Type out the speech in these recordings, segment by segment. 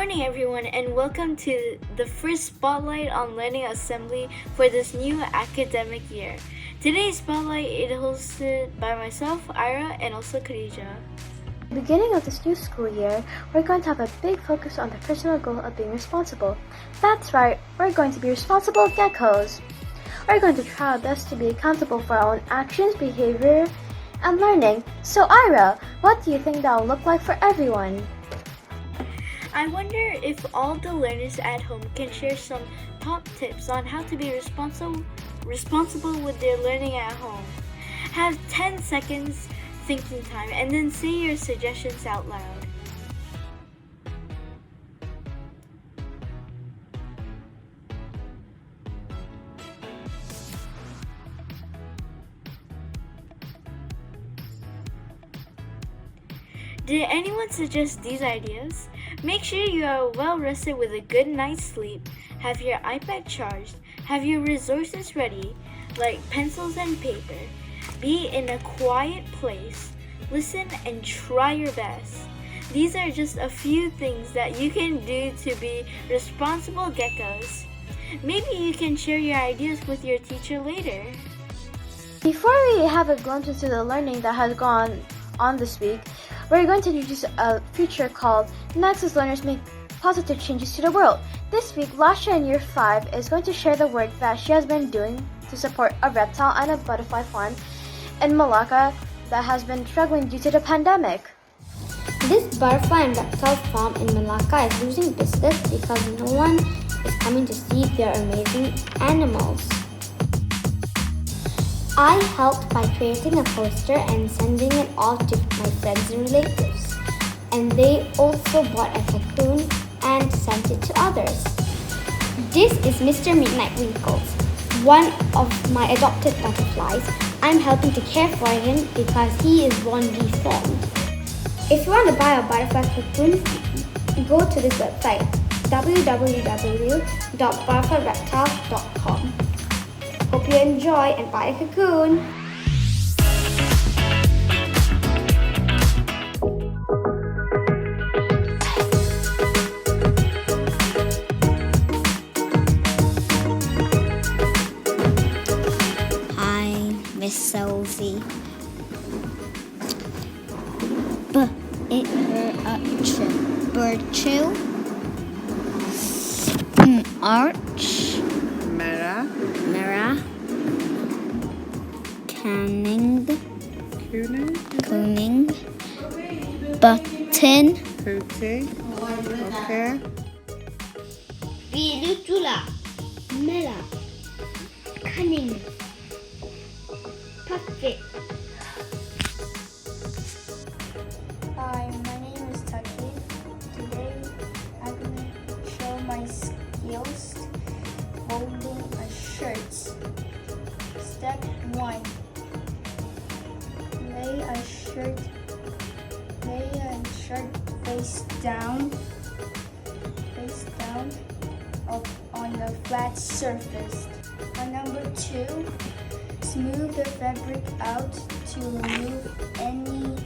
morning, everyone, and welcome to the first Spotlight on Learning Assembly for this new academic year. Today's Spotlight is hosted by myself, Ira, and also Khadija. At the beginning of this new school year, we're going to have a big focus on the personal goal of being responsible. That's right, we're going to be responsible geckos. We're going to try our best to be accountable for our own actions, behavior, and learning. So Ira, what do you think that will look like for everyone? I wonder if all the learners at home can share some top tips on how to be responsible with their learning at home. Have 10 seconds thinking time and then say your suggestions out loud. Did anyone suggest these ideas? Make sure you are well rested with a good night's sleep, have your iPad charged, have your resources ready, like pencils and paper, be in a quiet place, listen and try your best. These are just a few things that you can do to be responsible geckos. Maybe you can share your ideas with your teacher later. Before we have a glimpse into the learning that has gone on this week, we're going to introduce a feature called Nexus Learners Make Positive Changes to the World. This week, Lasha in Year 5 is going to share the work that she has been doing to support a reptile and a butterfly farm in Malacca that has been struggling due to the pandemic. This butterfly and reptile farm in Malacca is losing business because no one is coming to see their amazing animals. I helped by creating a poster and sending it off to my friends and relatives. And they also bought a cocoon and sent it to others. This is Mr. Midnight Wrinkles, one of my adopted butterflies. I'm helping to care for him because he is born deformed. If you want to buy a butterfly cocoon, go to this website, www.butterflyreptile.com. Hope you enjoy and buy a cocoon. Hi, Miss Sophie. Virtue. Arch. Mirror. Cooning. Button. Hootie. Okay. Vilutula. Mela. Cunning. Perfect. Hi, my name is Taki. Today I'm going to show my skills folding a shirt. Step 1. Lay a shirt face down up on the flat surface. Number 2, smooth the fabric out to remove any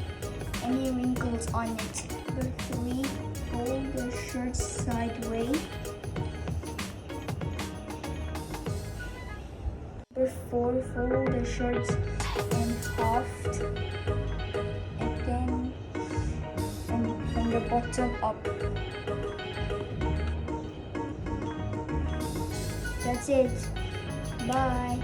wrinkles on it. Number 3, fold the shirt sideways. Number 4, fold the shirt in half and from the bottom up. That's it. Bye.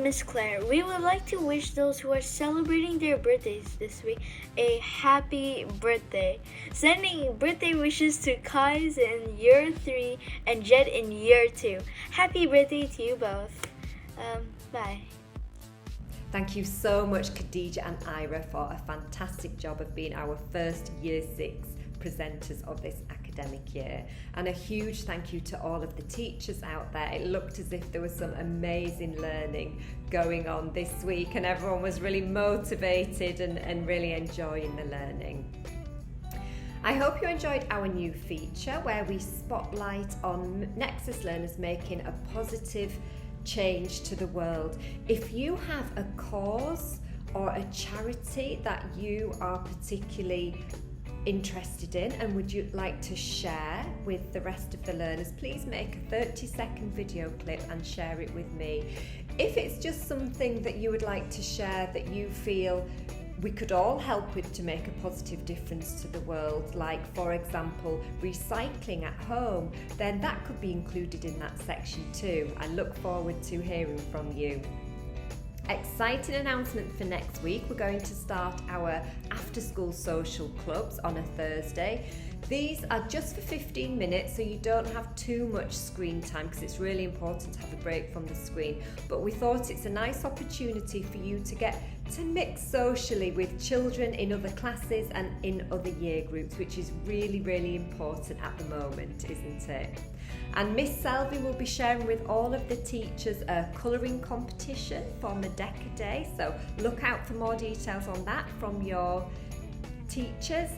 Miss Claire, we would like to wish those who are celebrating their birthdays this week a happy birthday. Sending birthday wishes to Kai's in year 3 and Jed in year 2. Happy birthday to you both. Bye. Thank you so much, Khadija and Ira, for a fantastic job of being our first Year 6 presenters of this academic year. And a huge thank you to all of the teachers out there. It looked as if there was some amazing learning going on this week and everyone was really motivated and really enjoying the learning. I hope you enjoyed our new feature where we spotlight on Nexus learners making a positive change to the world. If you have a cause or a charity that you are particularly interested in and would you like to share with the rest of the learners, please make a 30-second video clip and share it with me. If it's just something that you would like to share that you feel we could all help with to make a positive difference to the world, like for example recycling at home, then that could be included in that section too. I look forward to hearing from you. Exciting announcement for next week. We're going to start our after school social clubs on a Thursday. These are just for 15 minutes, so you don't have too much screen time because it's really important to have a break from the screen. But we thought it's a nice opportunity for you to get to mix socially with children in other classes and in other year groups, which is really, really important at the moment, isn't it? And Miss Selby will be sharing with all of the teachers a colouring competition for Medeka Day, so look out for more details on that from your teachers.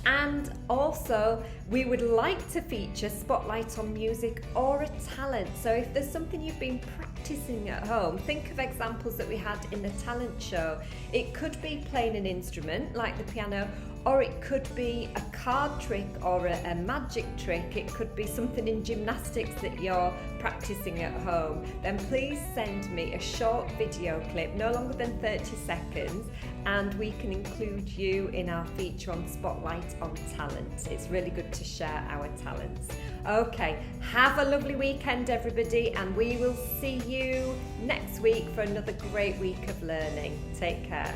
And also we would like to feature Spotlight on Music or a Talent. So if there's something you've been practicing at home, think of examples that we had in the talent show. It could be playing an instrument like the piano, or it could be a card trick or a magic trick. It could be something in gymnastics that you're practicing at home. Then please send me a short video clip, no longer than 30 seconds, and we can include you in our feature on Spotlight on Talent. It's really good to share our talents. Okay, have a lovely weekend everybody, and we will see you next week for another great week of learning. Take care.